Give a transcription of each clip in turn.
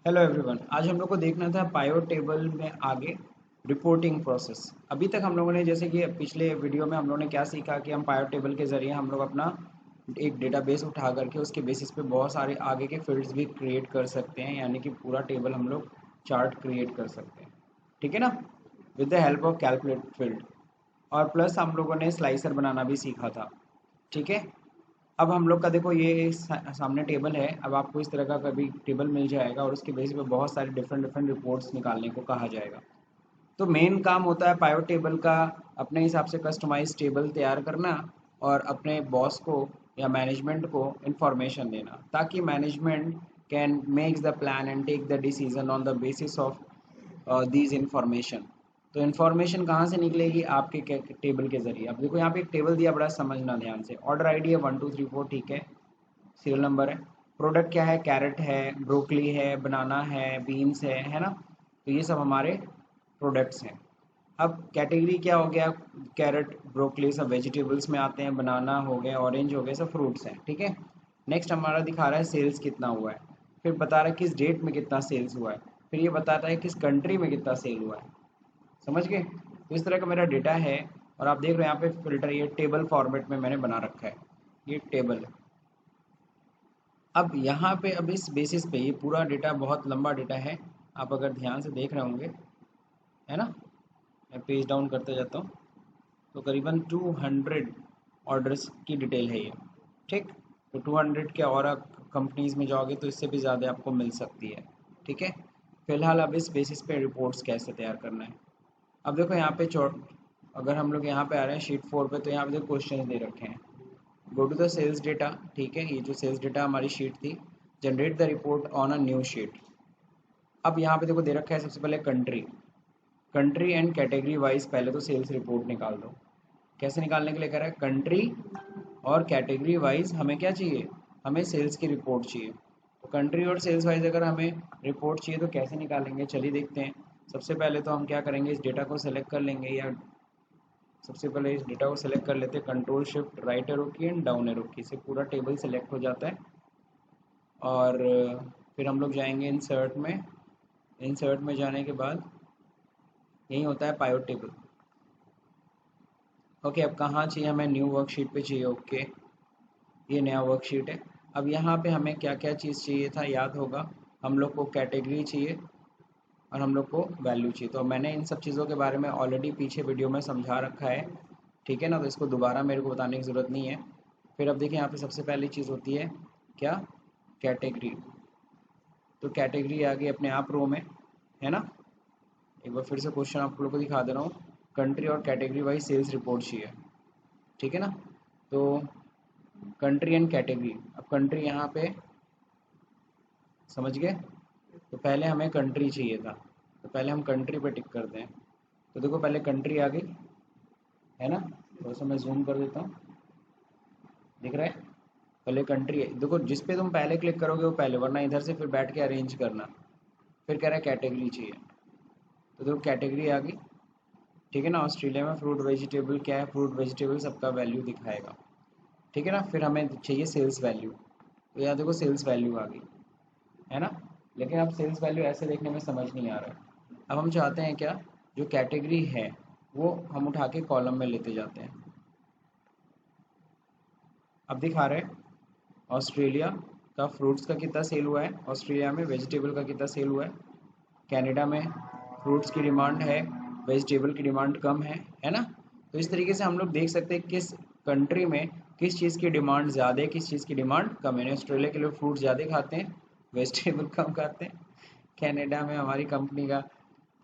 Hello everyone, आज हम लोग को देखना था पायोट टेबल में आगे रिपोर्टिंग प्रोसेस। अभी तक हम लोगों ने जैसे कि पिछले वीडियो में हम लोगों ने क्या सीखा कि हम पायोट टेबल के ज़रिए हम लोग अपना एक डेटाबेस उठा करके उसके बेसिस पे बहुत सारे आगे के फील्ड्स भी क्रिएट कर सकते हैं, यानी कि पूरा टेबल हम लोग चार्ट क्रिएट कर सकते हैं। ठीक है ना, with the help of calculate field. और प्लस हम लोगों ने स्लाइसर बनाना भी सीखा था। ठीक है, अब हम लोग का देखो ये सामने टेबल है। अब आपको इस तरह का कभी टेबल मिल जाएगा और उसके बेस पे बहुत सारे डिफरेंट डिफरेंट रिपोर्ट्स निकालने को कहा जाएगा। तो मेन काम होता है पायोट टेबल का अपने हिसाब से कस्टमाइज टेबल तैयार करना और अपने बॉस को या मैनेजमेंट को इंफॉर्मेशन देना, ताकि management can makes the plan and take the decision on the basis of these information. तो इन्फॉर्मेशन कहाँ से निकलेगी? आपके टेबल के जरिए। अब देखो यहाँ पे एक टेबल दिया, बड़ा समझना ध्यान से। ऑर्डर आईडी है 1 2 3 4, ठीक है। सीरियल नंबर है। प्रोडक्ट क्या है? कैरेट है, ब्रोकली है, बनाना है, बीन्स है ना। तो ये सब हमारे प्रोडक्ट्स हैं। अब कैटेगरी क्या हो गया? कैरेट, ब्रोकली सब वेजिटेबल्स में आते हैं, बनाना हो गए, ऑरेंज हो गए, सब फ्रूट्स हैं। ठीक है। नेक्स्ट हमारा दिखा रहा है सेल्स कितना हुआ है, फिर बता रहा है किस डेट में कितना सेल्स हुआ है, फिर ये बताता है किस कंट्री में कितना सेल हुआ है। समझ गए? तो इस तरह का मेरा डेटा है। और आप देख रहे हो यहाँ पे फिल्टर ये टेबल फॉर्मेट में मैंने बना रखा है। ये टेबल है। अब यहाँ पे अब इस बेसिस पे ये पूरा डेटा बहुत लंबा डेटा है। आप अगर ध्यान से देख रहे होंगे, है ना। मैं पेज डाउन करते जाता हूँ। तो करीबन 200 ऑर्डर्स की डिटेल है ये। ठीक। तो 200 के और कंपनीज में जाओगे तो इससे भी ज़्यादा आपको मिल सकती है। ठीक है। फिलहाल अब इस बेसिस पे रिपोर्ट्स कैसे तैयार करना है। अब देखो यहाँ पे चौट अगर हम लोग यहाँ पे आ रहे हैं शीट 4 पे, तो यहाँ पे देखो क्वेश्चन दे रखे हैं। Go to the sales data. ठीक है, ये जो सेल्स डेटा हमारी शीट थी, generate the report on a new sheet. अब यहाँ पे देखो दे रखा है सबसे पहले country. Country and category wise पहले तो सेल्स रिपोर्ट निकाल दो। कैसे निकालने के लिए कह रहा है? कंट्री और कैटेगरी वाइज हमें क्या चाहिए? हमें सेल्स की रिपोर्ट चाहिए। तो कंट्री और सेल्स वाइज अगर हमें रिपोर्ट चाहिए तो कैसे निकालेंगे, चलिए देखते हैं। सबसे पहले तो हम क्या करेंगे, इस डेटा को सेलेक्ट कर लेंगे, या सबसे पहले इस डेटा को सेलेक्ट कर लेते हैं। कंट्रोल शिफ्ट राइट एरो की एंड डाउन एरो की से पूरा टेबल सेलेक्ट हो जाता है। और फिर हम लोग जाएंगे इंसर्ट में। इंसर्ट में जाने के बाद यही होता है पायोट टेबल। ओके, अब कहाँ चाहिए हमें? न्यू वर्कशीट पे चाहिए। ओके, ये नया वर्कशीट है। अब यहाँ पे हमें क्या क्या चीज़ चाहिए था, याद होगा। हम लोग को कैटेगरी चाहिए और हम लोग को वैल्यू चाहिए। तो मैंने इन सब चीज़ों के बारे में ऑलरेडी पीछे वीडियो में समझा रखा है। ठीक है ना, तो इसको दोबारा मेरे को बताने की ज़रूरत नहीं है। फिर अब देखिए यहाँ पे सबसे पहली चीज़ होती है क्या? कैटेगरी। तो कैटेगरी आ गई अपने आप रो में, है ना। एक बार फिर से क्वेश्चन आप लोग को दिखा दे रहा हूँ। कंट्री और कैटेगरी वाइज सेल्स रिपोर्ट चाहिए। ठीक है ना। तो कंट्री एंड कैटेगरी। अब कंट्री यहाँ पे समझ गए। तो पहले हमें कंट्री चाहिए था, तो पहले हम कंट्री पे टिक करते हैं। तो देखो पहले कंट्री आ गई, है ना। थोड़ा सा मैं जूम कर देता हूँ, दिख रहा है। पहले कंट्री है, देखो जिस पे तुम पहले क्लिक करोगे वो पहले, वरना इधर से फिर बैठ के अरेंज करना। फिर कह रहा है कैटेगरी चाहिए। तो देखो कैटेगरी आ गई। ठीक है ना। ऑस्ट्रेलिया में फ्रूट वेजिटेबल क्या है? फ्रूट वेजिटेबल सबका वैल्यू दिखाएगा। ठीक है ना। फिर हमें चाहिए सेल्स वैल्यू। तो यहाँ देखो सेल्स वैल्यू आ गई, है ना। लेकिन अब सेल्स वैल्यू ऐसे देखने में समझ नहीं आ रहा है। अब हम चाहते हैं क्या, जो कैटेगरी है वो हम उठा के कॉलम में लेते जाते हैं। अब दिखा रहे हैं ऑस्ट्रेलिया का फ्रूट्स का कितना सेल हुआ है, ऑस्ट्रेलिया में वेजिटेबल का कितना सेल हुआ है। कनाडा में फ्रूट्स की डिमांड है, वेजिटेबल की डिमांड कम है ना। तो इस तरीके से हम लोग देख सकते हैं किस कंट्री में किस चीज़ की डिमांड ज़्यादा है, किस चीज़ की डिमांड कम है। ऑस्ट्रेलिया के लोग फ्रूट ज़्यादा खाते हैं, वेजिटेबल कम खाते हैं। कनाडा में हमारी कंपनी का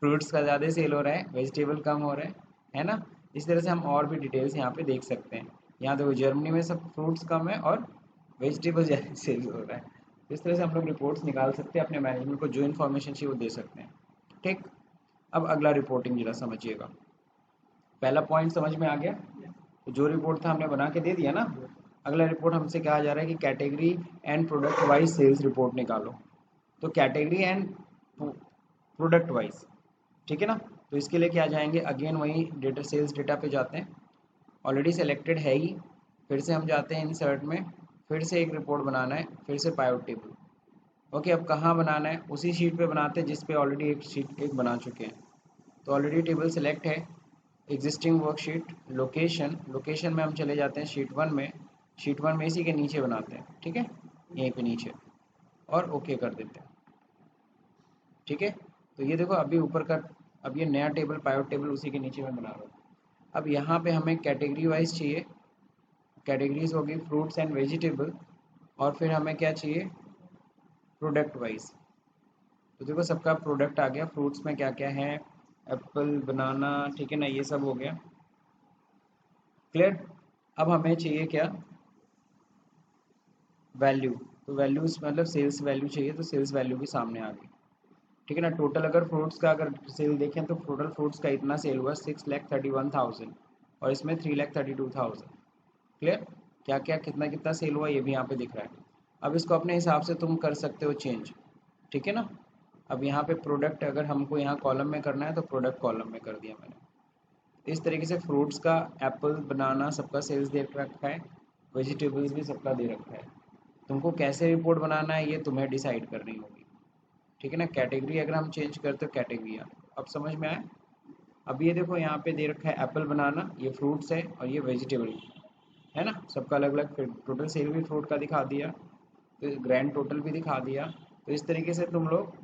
फ्रूट्स का ज़्यादा सेल हो रहा है, वेजिटेबल कम हो रहा है ना। इस तरह से हम और भी डिटेल्स यहाँ पे देख सकते हैं। यहाँ देखो जर्मनी में सब फ्रूट्स कम है और वेजिटेबल ज़्यादा सेल हो रहा है। तो इस तरह से हम लोग रिपोर्ट्स निकाल सकते हैं, अपने मैनेजमेंट को जो इन्फॉर्मेशन चाहिए वो दे सकते हैं। ठीक। अब अगला रिपोर्टिंग जरा समझिएगा। पहला पॉइंट समझ में आ गया। तो जो रिपोर्ट था हमने बना के दे दिया ना। अगला रिपोर्ट हमसे कहा जा रहा है कि category and product wise sales report निकालो। तो कैटेगरी एंड प्रोडक्ट वाइज, ठीक है ना। तो इसके लिए क्या जाएंगे, अगेन वही डेटा सेल्स डेटा पे जाते हैं। ऑलरेडी सेलेक्टेड है ही। फिर से हम जाते हैं इंसर्ट में, फिर से एक रिपोर्ट बनाना है, फिर से पायोट टेबल। ओके, अब कहाँ बनाना है, उसी शीट पे बनाते हैं जिस पे ऑलरेडी एक शीट एक बना चुके हैं। तो ऑलरेडी टेबल सेलेक्ट है, एग्जिस्टिंग वर्कशीट, लोकेशन, लोकेशन में हम चले जाते हैं शीट 1 में, शीट 1 में इसी के नीचे बनाते हैं, ठीक है, यहीं पे नीचे, और ओके कर देते हैं, ठीक है। तो ये देखो अभी ऊपर का, अब ये नया टेबल पाइवट टेबल उसी के नीचे मैं बना रहा हूँ। अब यहाँ पे हमें कैटेगरी वाइज चाहिए, कैटेगरीज होगी फ्रूट्स एंड वेजिटेबल, और फिर हमें क्या चाहिए, प्रोडक्ट वाइज। तो देखो सबका प्रोडक्ट आ गया, फ्रूट्स में क्या क्या है, एप्पल, बनाना, ठीक है ना, ये सब हो गया, क्लियर। अब हमें चाहिए क्या, वैल्यू। तो वैल्यूज मतलब सेल्स वैल्यू चाहिए, तो सेल्स वैल्यू भी सामने आ गई, ठीक है ना। टोटल अगर फ्रूट्स का अगर सेल देखें तो टोटल फ्रूट्स का इतना सेल हुआ 6,31,000, और इसमें 3,32,000, क्लियर। क्या क्या कितना कितना सेल हुआ ये भी यहाँ पे दिख रहा है। अब इसको अपने हिसाब से तुम कर सकते हो चेंज, ठीक है ना। अब यहाँ पे प्रोडक्ट अगर हमको यहाँ कॉलम में करना है तो प्रोडक्ट कॉलम में कर दिया मैंने। इस तरीके से फ्रूट्स का, एप्पल, बनाना सबका सेल्स दे रखा है, वेजिटेबल्स भी सबका दे रखा है। तुमको कैसे रिपोर्ट बनाना है ये तुम्हें डिसाइड करनी होगी, ठीक है ना। कैटेगरी अगर हम चेंज करते हो कैटेगरी, अब समझ में आया। अब ये देखो यहाँ पे दे रखा है एप्पल, बनाना, ये फ्रूट्स है और ये वेजिटेबल है ना, सबका अलग अलग, फिर टोटल सेल भी फ्रूट का दिखा दिया, तो ग्रैंड टोटल भी दिखा दिया। तो इस तरीके से तुम लोग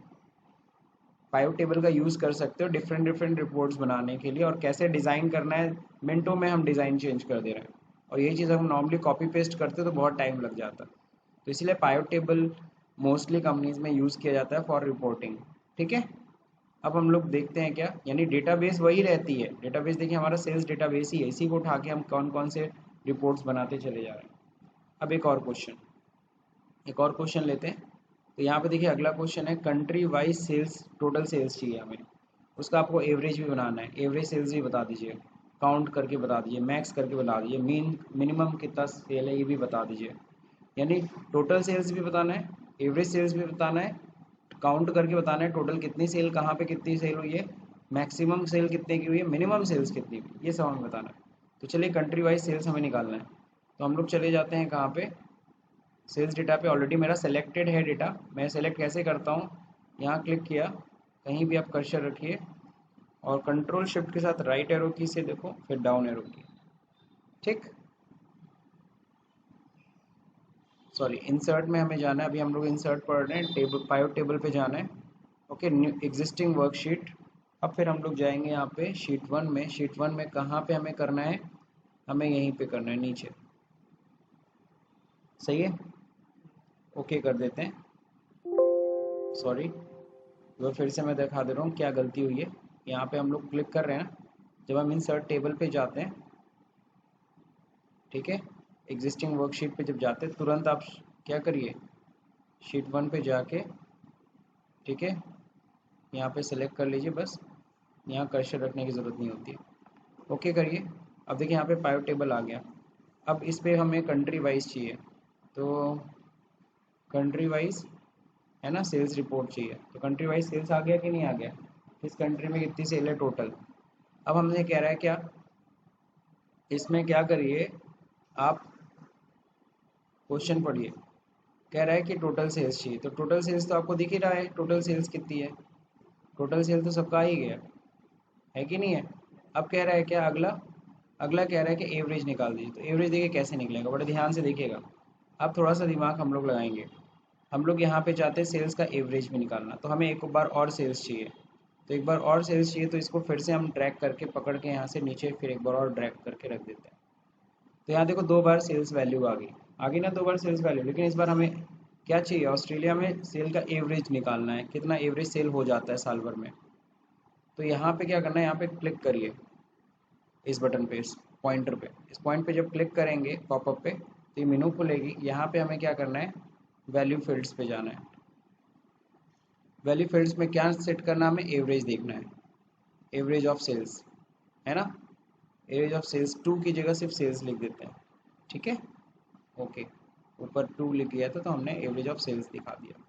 पाइवट टेबल का यूज़ कर सकते हो डिफरेंट डिफरेंट रिपोर्ट्स बनाने के लिए। और कैसे डिज़ाइन करना है, मिनटों में हम डिज़ाइन चेंज कर दे रहे हैं, और यही चीज़ हम नॉर्मली कॉपी पेस्ट करते तो बहुत टाइम लग जाता। तो इसलिए पाइवट टेबल मोस्टली कंपनीज में यूज़ किया जाता है फॉर रिपोर्टिंग, ठीक है। अब हम लोग देखते हैं क्या, यानी डेटाबेस वही रहती है, डेटाबेस देखिए हमारा सेल्स डेटाबेस ही है, इसी को उठा के हम कौन कौन से रिपोर्ट्स बनाते चले जा रहे हैं। अब एक और क्वेश्चन लेते हैं। तो यहाँ पे देखिए अगला क्वेश्चन है, country wise sales, total sales चाहिए हमें, उसका आपको एवरेज भी बनाना है, एवरेज सेल्स भी बता दीजिए, काउंट करके बता दीजिए, मैक्स करके बता दीजिए, मिनिमम कितना सेल है ये भी बता दीजिए। यानी टोटल सेल्स भी बताना है, एवरेज सेल्स भी बताना है, काउंट करके बताना है टोटल कितनी सेल, कहाँ पे कितनी सेल हुई है, मैक्सिमम सेल कितने की हुई है, मिनिमम सेल्स कितनी हुई, ये सब हमें बताना है। तो चलिए कंट्री वाइज सेल्स हमें निकालना है, तो हम लोग चले जाते हैं कहाँ पे, सेल्स डेटा पे। ऑलरेडी मेरा सेलेक्टेड है डेटा, मैं सेलेक्ट कैसे करता हूँ, यहाँ क्लिक किया, कहीं भी आप कर्सर रखिए, और कंट्रोल शिफ्ट के साथ राइट एरो की से देखो, फिर डाउन एरो की, ठीक। सॉरी, इंसर्ट में हमें जाना है, अभी हम लोग इंसर्ट पढ़ रहे हैं, टेबल पाइवट टेबल पे जाना है, ओके, न्यू एग्जिस्टिंग वर्कशीट। अब फिर हम लोग जाएंगे यहाँ पे शीट 1 में, शीट 1 में कहाँ पे हमें करना है, हमें यहीं पे करना है नीचे, सही है, ओके कर देते हैं। सॉरी, वो फिर से मैं दिखा दे रहा हूँ क्या गलती हुई है। यहाँ पे हम लोग क्लिक कर रहे हैं ना, जब हम इंसर्ट टेबल पे जाते हैं, ठीक है, एग्जिस्टिंग वर्कशीट पे जब जाते हैं तुरंत आप क्या करिए, शीट 1 पे जाके, ठीक है, यहाँ पे सेलेक्ट कर लीजिए बस, यहाँ कर्सर रखने की ज़रूरत नहीं होती है, ओके करिए। अब देखिए यहाँ पे पाइवट टेबल आ गया। अब इस पे हमें कंट्री वाइज चाहिए, तो कंट्री वाइज है ना, सेल्स रिपोर्ट चाहिए, तो कंट्री वाइज सेल्स आ गया कि नहीं आ गया, किस कंट्री में कितनी सेल है टोटल। अब हमने कह रहा है क्या, इसमें क्या करिए आप, क्वेश्चन पढ़िए, कह रहा है कि टोटल सेल्स चाहिए, तो टोटल सेल्स तो आपको दिख ही रहा है, टोटल सेल्स कितनी है, टोटल सेल तो सबका आ ही गया है कि नहीं है। अब कह रहा है क्या अगला, अगला कह रहा है कि एवरेज निकाल दीजिए, तो एवरेज देखिए कैसे निकलेगा, बड़े ध्यान से देखिएगा, अब थोड़ा सा दिमाग हम लोग लगाएंगे। हम लोग यहाँ पे चाहते हैं सेल्स का एवरेज भी निकालना, तो हमें एक बार और सेल्स चाहिए, तो एक बार और सेल्स चाहिए, तो इसको फिर से हम ड्रैग करके पकड़ के यहाँ से नीचे फिर एक बार और ड्रैग करके रख देते हैं। तो यहाँ देखो दो बार सेल्स वैल्यू आ गई ना, दो बार सेल्स वैल्यू, लेकिन इस बार हमें क्या चाहिए, ऑस्ट्रेलिया में सेल का एवरेज निकालना है, कितना एवरेज सेल हो जाता है साल भर में। तो यहाँ पे क्या करना है, यहाँ पे क्लिक करिए इस बटन पे, इस पॉइंटर पे, इस पॉइंट पे जब क्लिक करेंगे पॉपअप पे, तो ये मेनू खुलेगी। यहाँ पे हमें क्या करना है, वैल्यू फील्ड्स पे जाना है, वैल्यू फील्ड्स में क्या सेट करना है, हमें एवरेज देखना है, एवरेज ऑफ सेल्स, है ना, एवरेज ऑफ सेल्स, टू की जगह सिर्फ सेल्स लिख देते हैं, ठीक है, ओके, ऊपर टू लिख गया था तो हमने एवरेज ऑफ सेल्स दिखा दिया।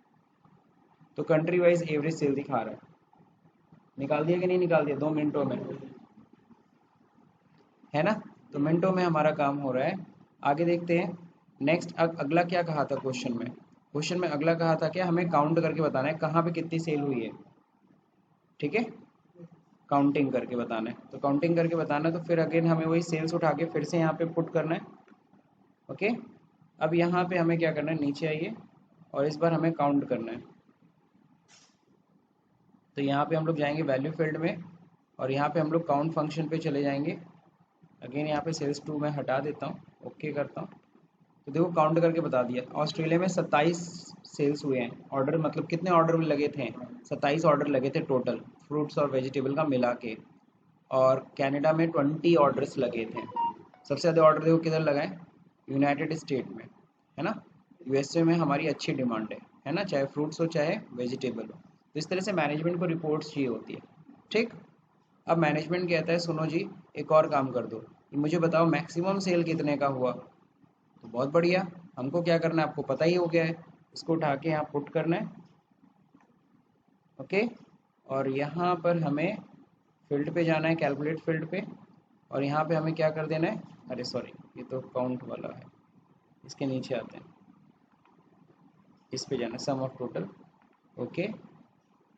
तो कंट्री वाइज एवरेज सेल दिखा रहा है, निकाल दिया कि नहीं निकाल दिया, 2 मिनटों में, है ना। तो मिनटों में हमारा काम हो रहा है। आगे देखते हैं नेक्स्ट, अगला क्या कहा था क्वेश्चन में, क्वेश्चन में अगला कहा था क्या, हमें काउंट करके बताना है कहाँ पे कितनी सेल हुई है, ठीक है, काउंटिंग करके बताना है। तो काउंटिंग करके बताना है तो फिर अगेन हमें वही सेल्स उठा के फिर से यहाँ पे पुट करना है। ओके, अब यहाँ पे हमें क्या करना है, नीचे आइए और इस बार हमें काउंट करना है। तो यहाँ पे हम लोग जाएंगे वैल्यू फील्ड में और यहाँ पे हम लोग काउंट फंक्शन पे चले जाएंगे। अगेन यहाँ पे सेल्स 2 मैं हटा देता हूँ, ओके करता हूँ। तो देखो काउंट करके बता दिया, ऑस्ट्रेलिया में 27 सेल्स हुए हैं, ऑर्डर मतलब कितने ऑर्डर लगे थे, 27 ऑर्डर लगे थे टोटल फ्रूट्स और वेजिटेबल का मिला के। और कनाडा में 20 ऑर्डर्स लगे थे। सबसे ज़्यादा ऑर्डर देखो किधर लगा है, यूनाइटेड स्टेट में, है ना। यूएसए में हमारी अच्छी डिमांड है ना, चाहे फ्रूट्स हो चाहे वेजिटेबल हो। तो इस तरह से मैनेजमेंट को रिपोर्ट्स चाहिए होती है, ठीक। अब मैनेजमेंट कहता है सुनो जी, एक और काम कर दो, मुझे बताओ मैक्सिमम सेल कितने का हुआ। तो बहुत बढ़िया, हमको क्या करना है आपको पता ही हो गया है, इसको उठा के यहाँ पुट करना है। ओके, और यहाँ पर हमें फील्ड पे जाना है, कैलकुलेट फील्ड पे, और यहाँ पे हमें क्या कर देना है, अरे सॉरी ये तो काउंट वाला है, इसके नीचे आते हैं, इस पे जाना है सम ऑफ टोटल। ओके,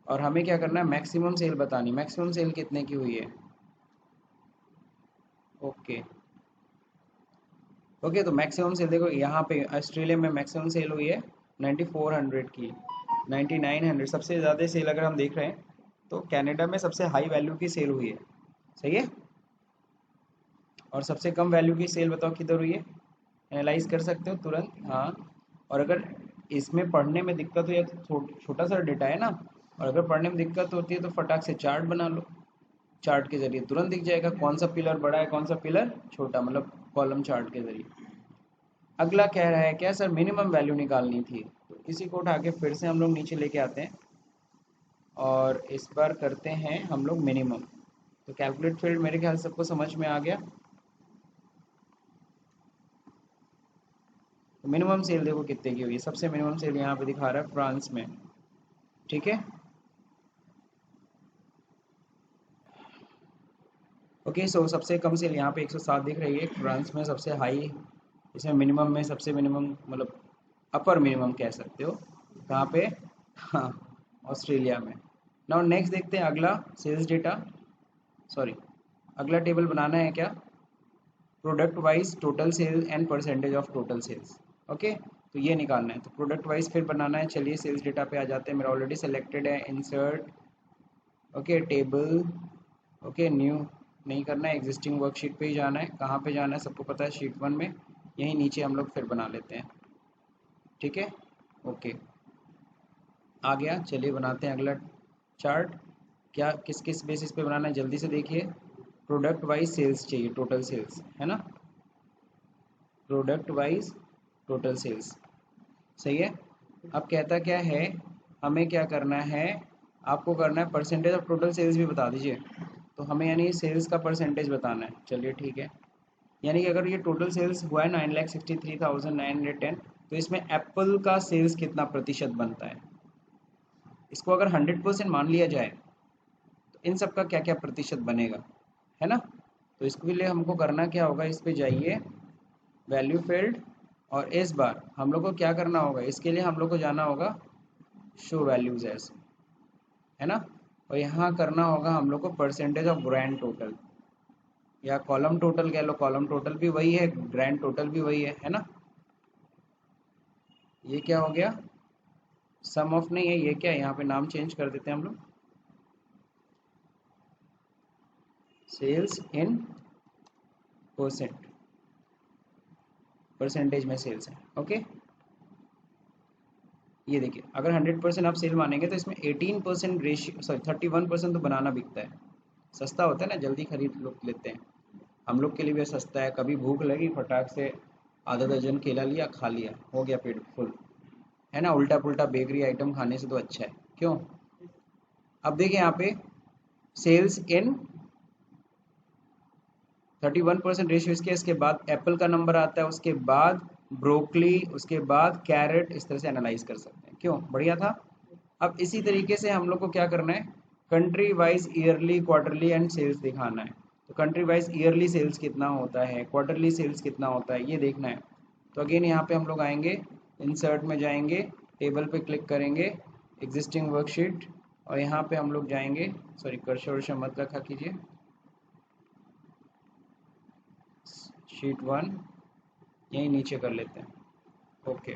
और हमें क्या करना है, मैक्सिमम सेल बतानी, मैक्सिमम सेल कितने की हुई है। ओके ओके, तो मैक्सिमम सेल देखो यहाँ पे ऑस्ट्रेलिया में मैक्सिमम सेल हुई है 9400 की, 9900 सबसे ज़्यादा सेल अगर हम देख रहे हैं तो कनाडा में सबसे हाई वैल्यू की सेल हुई है, सही है। और सबसे कम वैल्यू की सेल बताओ किधर हुई है, एनालाइज कर सकते हो तुरंत, हाँ। और अगर इसमें पढ़ने में दिक्कत हो या तो छोटा सा डेटा है ना, और अगर पढ़ने में दिक्कत होती है तो फटाक से चार्ट बना लो, चार्ट के जरिए तुरंत दिख जाएगा कौन सा पिलर बड़ा है कौन सा पिलर छोटा, मतलब कॉलम चार्ट के जरिए। अगला कह रहा है क्या सर, मिनिमम वैल्यू निकालनी थी, तो इसी को उठा के फिर से हम लोग नीचे लेके आते हैं और इस बार करते हैं हम लोग मिनिमम। तो कैलकुलेट फील्ड मेरे ख्याल से सबको समझ में आ गया। तो मिनिमम सेल देखो कितने की हुई है, सबसे मिनिमम सेल यहाँ पे दिखा रहा है फ्रांस में, ठीक है। ओके, सो सबसे कम सेल यहाँ पे 107 दिख रही है, फ्रांस में सबसे हाई, इसमें मिनिमम में सबसे मिनिमम मतलब अपर मिनिमम कह सकते हो, कहाँ पे, हाँ ऑस्ट्रेलिया में। नाउ नेक्स्ट देखते हैं अगला सेल्स डेटा, सॉरी अगला टेबल बनाना है क्या, product wise total sale and percentage of total sales. Okay, तो ये निकालना है, तो प्रोडक्ट वाइज फिर बनाना है। चलिए सेल्स डेटा पे आ जाते हैं, मेरा ऑलरेडी सेलेक्टेड है, insert, okay table, okay new नहीं करना है, एग्जिस्टिंग वर्कशीट पे ही जाना है। कहाँ पे जाना है सबको पता है, शीट 1 में, यहीं नीचे हम लोग फिर बना लेते हैं, ठीक है। ओके आ गया, चलिए बनाते हैं अगला चार्ट। क्या किस किस बेसिस पे बनाना है जल्दी से देखिए, प्रोडक्ट वाइज सेल्स चाहिए, टोटल सेल्स है ना, प्रोडक्ट वाइज टोटल सेल्स, सही है। अब कहता क्या है, हमें क्या करना है, आपको करना है परसेंटेज ऑफ टोटल सेल्स भी बता दीजिए। तो हमें यानी सेल्स का परसेंटेज बताना है, चलिए ठीक है। यानी कि अगर ये टोटल सेल्स हुआ है 9,63,910, तो इसमें एप्पल का सेल्स कितना प्रतिशत बनता है। इसको अगर 100% मान लिया जाए तो इन सब का क्या क्या प्रतिशत बनेगा, है ना। तो इसके लिए हमको करना क्या होगा, इस पे जाइए वैल्यू फील्ड, और इस बार हम लोग को क्या करना होगा, इसके लिए हम लोग को जाना होगा शो वैल्यूज एज, है ना। और यहाँ करना होगा हम लोग को परसेंटेज ऑफ ग्रैंड टोटल, या कॉलम टोटल कह लो, कॉलम टोटल भी वही है, ग्रैंड टोटल भी वही है ना। ये क्या हो गया, सम ऑफ नहीं है, ये क्या है, यहाँ पे नाम चेंज कर देते हैं हम लोग, सेल्स इन परसेंट, परसेंटेज में सेल्स है। ओके, ये देखिए अगर 100% आप सेल मानेंगे तो इसमें 18% रेशियो, सॉरी 31% तो बनाना बिकता है, सस्ता होता है ना, जल्दी खरीद लोग लेते हैं, हम लोग के लिए भी सस्ता है, कभी भूख लगी फटाक से आधा दर्जन केला लिया खा लिया, हो गया पेट फुल, है ना। उल्टा पुल्टा बेकरी आइटम खाने से तो अच्छा है, क्यों। अब देखिए यहाँ पे सेल्स इन 31% रेशियो, इसके बाद एप्पल का नंबर आता है, उसके बाद ब्रोकली, उसके बाद कैरेट, इस तरह से एनालाइज कर सकते हैं, क्यों बढ़िया था। अब इसी तरीके से हम लोग को क्या करना है, country wise yearly quarterly and sales दिखाना है। तो कंट्री वाइज ईयरली सेल्स कितना होता है, क्वार्टरली सेल्स कितना होता है, ये देखना है। तो अगेन यहाँ पे हम लोग आएंगे, इंसर्ट में जाएंगे टेबल पे क्लिक करेंगे, एग्जिस्टिंग वर्कशीट, और यहाँ पे हम लोग जाएंगे, सॉरी कर्सर वर्सर मत रखा कीजिए, शीट 1 यहीं नीचे कर लेते हैं। ओके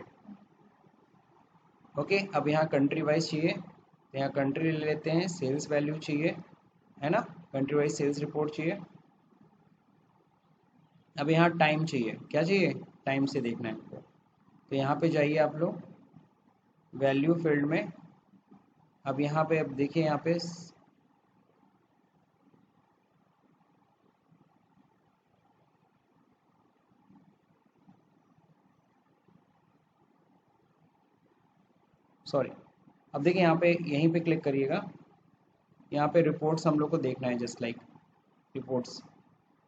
ओके, अब यहाँ कंट्री वाइज चाहिए तो यहाँ कंट्री ले लेते हैं, सेल्स वैल्यू चाहिए, है ना, कंट्री वाइज सेल्स रिपोर्ट चाहिए। अब यहाँ टाइम चाहिए, क्या चाहिए, टाइम से देखना है आपको, तो यहाँ पे जाइए आप लोग वैल्यू फील्ड में। अब यहाँ पे अब देखिए, यहाँ पे सॉरी, अब देखिए यहाँ पे यहीं पे क्लिक करिएगा, यहाँ पे रिपोर्ट्स हम लोग को देखना है, जस्ट लाइक रिपोर्ट्स।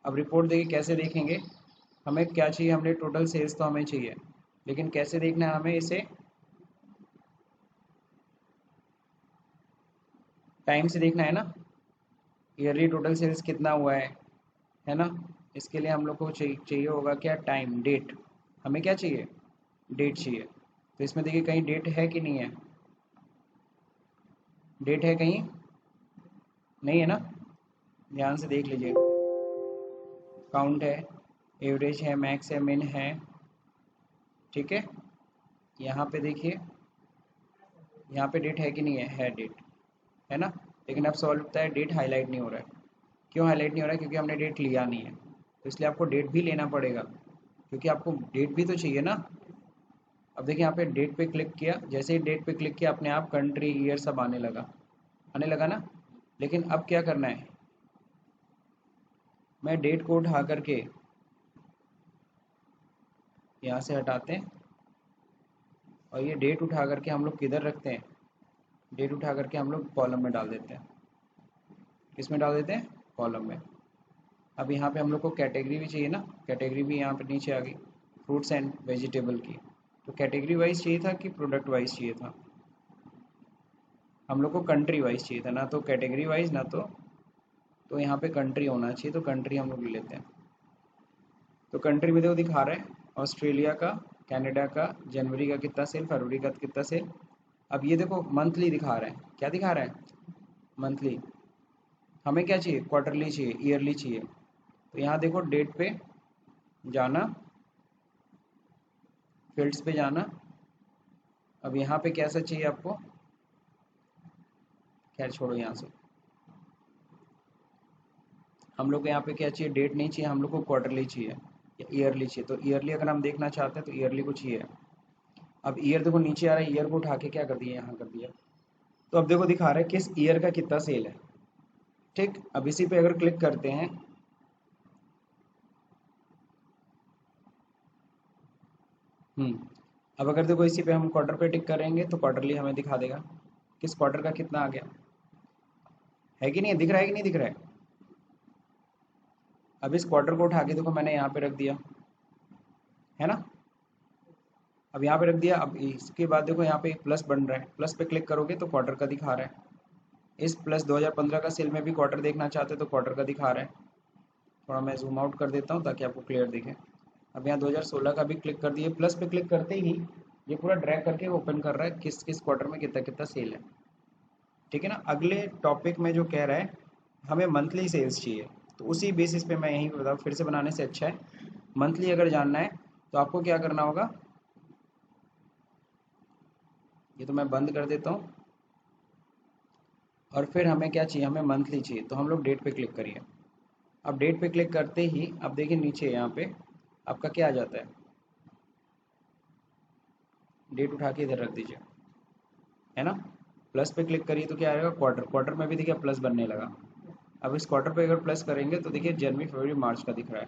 अब रिपोर्ट देखिए कैसे देखेंगे, हमें क्या चाहिए, हमने टोटल सेल्स तो हमें चाहिए, लेकिन कैसे देखना है हमें इसे, टाइम से देखना है ना, ईयरली टोटल सेल्स कितना हुआ है ना। इसके लिए हम लोग को चाहिए होगा क्या, टाइम, डेट, हमें क्या चाहिए, डेट चाहिए। तो इसमें देखिए कहीं डेट है कि नहीं है, डेट है कहीं, नहीं है ना, ध्यान से देख लीजिए, काउंट है, एवरेज है, मैक्स है, मिन है, ठीक है। यहाँ पे देखिए, यहाँ पे डेट है कि नहीं है डेट, है ना, लेकिन अब सवाल उठता है डेट हाईलाइट नहीं हो रहा है, क्यों हाईलाइट नहीं हो रहा है, क्योंकि हमने डेट लिया नहीं है, तो इसलिए आपको डेट भी लेना पड़ेगा, क्योंकि आपको डेट भी तो चाहिए ना। अब देखिए यहाँ पे डेट पे क्लिक किया, जैसे ही डेट पे क्लिक किया अपने आप कंट्री ईयर सब आने लगा ना। लेकिन अब क्या करना है, मैं डेट को उठा करके यहाँ से हटाते हैं, और ये डेट उठा करके हम लोग किधर रखते हैं, डेट उठा करके हम लोग कॉलम में डाल देते हैं, किस में डाल देते हैं, कॉलम में। अब यहाँ पे हम लोग को कैटेगरी भी चाहिए ना, कैटेगरी भी यहाँ पे नीचे आ गई, फ्रूट्स एंड वेजिटेबल की, तो कैटेगरी वाइज चाहिए था कि प्रोडक्ट वाइज चाहिए था, हम लोग को कंट्री वाइज चाहिए था, ना तो कैटेगरी वाइज, ना तो यहाँ पे कंट्री होना चाहिए, तो कंट्री हम लोग ले लेते हैं। तो कंट्री में देखो दिखा रहा है ऑस्ट्रेलिया का, कनाडा का, जनवरी का कितना सेल, फरवरी का कितना सेल। अब ये देखो मंथली दिखा रहा है, क्या दिखा रहा है, मंथली। हमें क्या चाहिए, क्वार्टरली चाहिए, ईयरली चाहिए, तो यहाँ देखो डेट पे जाना, फील्ड्स पे जाना। अब यहाँ पे कैसा चाहिए आपको, खैर छोड़ो यहाँ से, हम लोग को यहाँ पे क्या चाहिए, डेट नहीं चाहिए, हम लोग को क्वार्टरली चाहिए या ईयरली चाहिए, तो ईयरली अगर हम देखना चाहते हैं तो ईयरली को चाहिए। अब ईयर देखो नीचे आ रहा है, ईयर को उठा के क्या कर दिया, यहाँ कर दिया, तो अब देखो दिखा रहा है किस ईयर का कितना सेल है, ठीक। अब इसी पे अगर क्लिक करते हैं, अब अगर देखो इसी पे हम क्वार्टर पे टिक करेंगे तो क्वार्टरली हमें दिखा देगा किस क्वार्टर का कितना आ गया, है कि नहीं, दिख रहा है कि नहीं दिख रहा है। अब इस क्वार्टर को उठा के देखो मैंने यहाँ पे रख दिया, है ना, अब यहाँ पे रख दिया। अब इसके बाद देखो यहाँ पे एक प्लस बन रहा है, प्लस पे क्लिक करोगे तो क्वार्टर का दिखा रहा है, इस प्लस 2015 का सेल में भी क्वार्टर देखना चाहते हो तो क्वार्टर का दिखा रहा है। थोड़ा मैं जूम आउट कर देता हूँ ताकि आपको क्लियर दिखे। अब यहाँ 2016 का भी क्लिक कर दिए, प्लस पे क्लिक करते ही ये पूरा ड्रैग करके ओपन कर रहा है किस किस क्वार्टर में कितना कितना सेल है, ठीक है ना। अगले टॉपिक में जो कह रहा है हमें मंथली सेल्स चाहिए, तो उसी बेसिस पे मैं यहीं बताऊँ, फिर से बनाने से अच्छा है मंथली अगर जानना है तो आपको क्या करना होगा, ये तो मैं बंद कर देता हूँ, और फिर हमें क्या चाहिए, हमें मंथली चाहिए, तो हम लोग डेट पे क्लिक करिए। अब डेट पे क्लिक करते ही अब देखिए नीचे यहाँ पे आपका क्या आ जाता है, डेट उठा के इधर रख दीजिए, है ना। प्लस पे क्लिक करिए तो क्या आएगा, क्वार्टर, क्वार्टर में भी देखिए प्लस बनने लगा। अब इस क्वार्टर पे अगर प्लस करेंगे तो देखिए जनवरी फरवरी मार्च का दिख रहा है।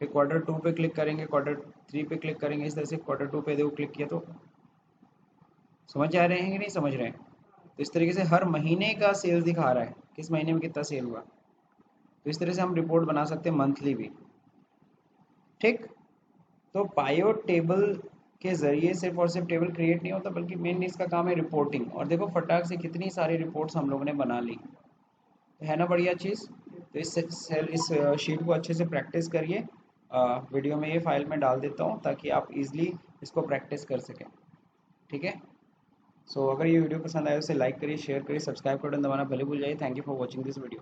फिर क्वार्टर 2 पे क्लिक करेंगे, क्वार्टर 3 पे क्लिक करेंगे, इस तरह से क्वार्टर 2 पे देखो क्लिक किया तो समझ आ रहे हैं कि नहीं समझ रहे हैं। तो इस तरीके से हर महीने का सेल दिखा रहा है, किस महीने में कितना सेल हुआ, तो इस तरह से हम रिपोर्ट बना सकते हैं मंथली भी, ठीक। तो पायो टेबल के जरिए सिर्फ और सिर्फ टेबल क्रिएट नहीं होता, बल्कि मेन इसका काम है रिपोर्टिंग, और देखो फटाक से कितनी सारी रिपोर्ट्स हम लोगों ने बना ली, है ना, बढ़िया चीज़। तो इस शीट को अच्छे से प्रैक्टिस करिए, वीडियो में ये फाइल में डाल देता हूँ ताकि आप इजीली इसको प्रैक्टिस कर सकें। ठीक है। सो अगर ये वीडियो पसंद आए उसे लाइक करिए, शेयर करिए, सब्सक्राइब बटन दबाना भले भूल जाइए। Thank you for watching this video.